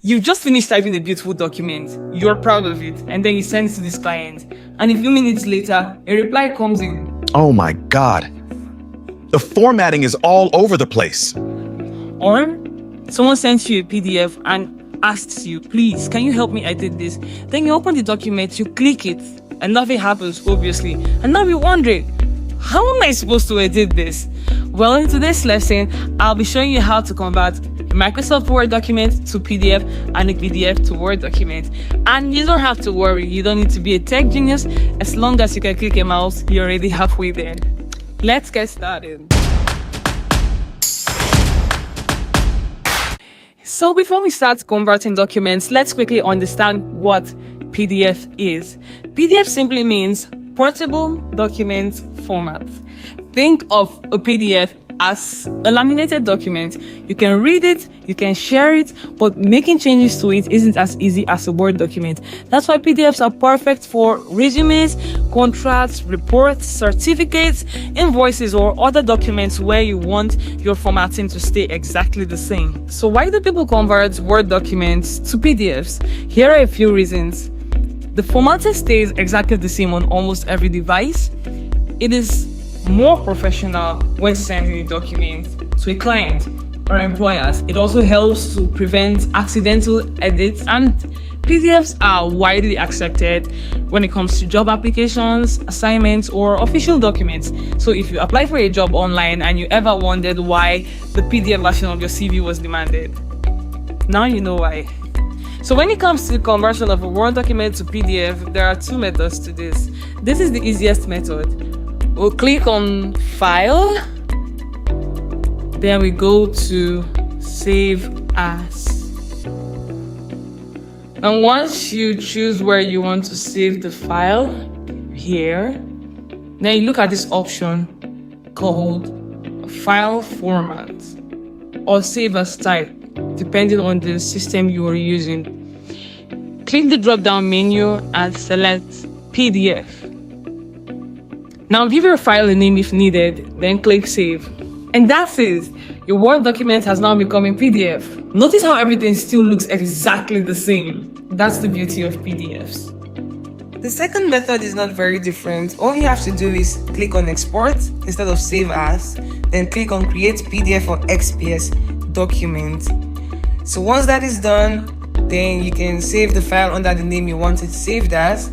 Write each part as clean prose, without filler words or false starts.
You've just finished typing a beautiful document, you're proud of it, and then you send it to this client. And a few minutes later, a reply comes in. Oh my God. The formatting is all over the place. Or someone sends you a PDF and asks you, please, can you help me edit this? Then you open the document, you click it, and nothing happens, obviously. And now you're wondering, how am I supposed to edit this? Well, in today's lesson, I'll be showing you how to convert a Microsoft Word document to PDF and a PDF to Word document. And you don't have to worry, you don't need to be a tech genius. As long as you can click a mouse, you're already halfway there. Let's get started. So before we start converting documents, let's quickly understand what PDF is. PDF simply means portable document format. Think of a PDF as a laminated document. You can read it, you can share it, but making changes to it isn't as easy as a Word document. That's why PDFs are perfect for resumes, contracts, reports, certificates, invoices, or other documents where you want your formatting to stay exactly the same. So why do people convert Word documents to PDFs? Here are a few reasons. The formatting stays exactly the same on almost every device. It is more professional when sending a document to a client or employers. It also helps to prevent accidental edits, and PDFs are widely accepted when it comes to job applications, assignments, or official documents. So if you apply for a job online and you ever wondered why the PDF version of your CV was demanded, now you know why. So when it comes to the conversion of a Word document to PDF, there are two methods to this. This is the easiest method. We'll click on File, then we go to Save As. And once you choose where you want to save the file, here, then you look at this option called File Format or Save As Type, depending on the system you are using. Click the drop-down menu and select PDF. Now give your file a name if needed, then click Save. And that's it. Your Word document has now become a PDF. Notice how everything still looks exactly the same. That's the beauty of PDFs. The second method is not very different. All you have to do is click on Export instead of Save As, then click on Create PDF or XPS document. So once that is done, then you can save the file under the name you want it saved as,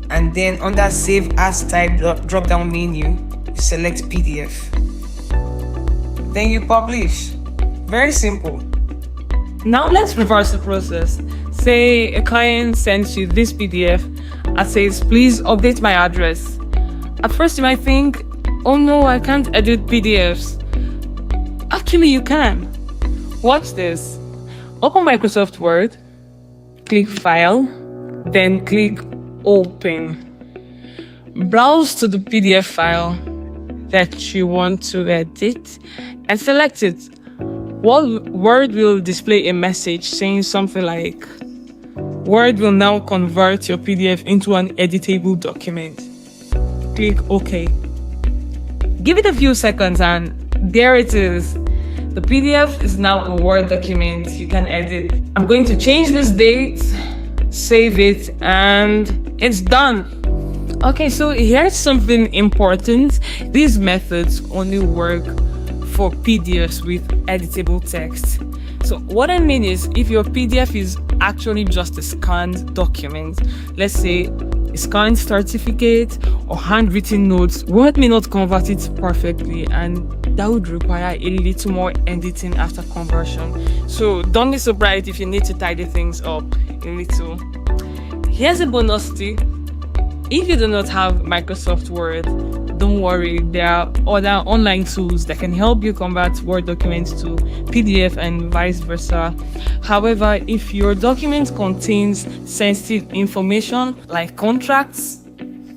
and then under Save As Type drop down menu, you select PDF. Then you publish. Very simple. Now let's reverse the process. Say a client sends you this PDF and says, please update my address. At first you might think, oh no, I can't edit PDFs. Actually you can. Watch this. Open Microsoft Word, click File, then click Open. Browse to the PDF file that you want to edit and select it. Word will display a message saying something like, Word will now convert your PDF into an editable document. Click OK. Give it a few seconds and there it is. The PDF is now a Word document you can edit. I'm going to change this date, save it, and it's done. Okay, so here's something important. These methods only work for PDFs with editable text. So what I mean is, if your PDF is actually just a scanned document, let's say a scanned certificate or handwritten notes, Word may not convert it perfectly, and that would require a little more editing after conversion. So don't be surprised if you need to tidy things up a little. Here's a bonus tip. If you do not have Microsoft Word, don't worry, there are other online tools that can help you convert Word documents to PDF and vice versa. However, if your document contains sensitive information like contracts,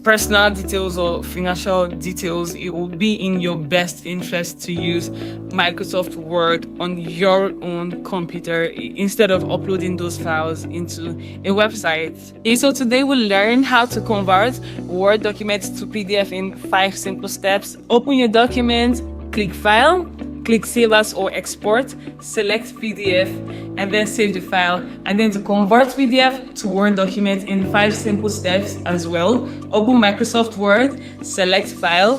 personal details or financial details, it will be in your best interest to use Microsoft Word on your own computer instead of uploading those files into a website. So today we'll learn how to convert Word documents to PDF in 5 simple steps. Open your document, click File, click Save As or Export, select PDF, and then save the file. And then to convert PDF to Word document in 5 simple steps as well. Open Microsoft Word, select File,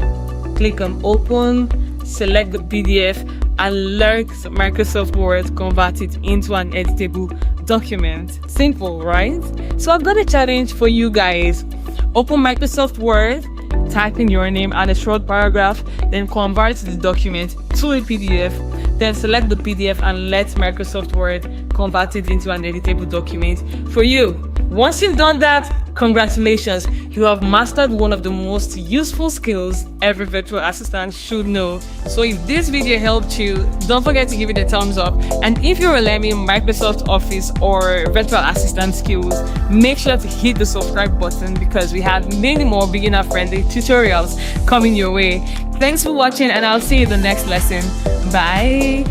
click on Open, select the PDF, and let Microsoft Word convert it into an editable document. Simple, right? So I've got a challenge for you guys. Open Microsoft Word, type in your name and a short paragraph, then convert the document to a PDF, then select the PDF and let Microsoft Word convert it into an editable document for you. Once you've done that, congratulations, you have mastered one of the most useful skills every virtual assistant should know. So if this video helped you, don't forget to give it a thumbs up. And if you're learning Microsoft Office or virtual assistant skills, make sure to hit the subscribe button because we have many more beginner-friendly tutorials coming your way. Thanks for watching, and I'll see you in the next lesson. Bye.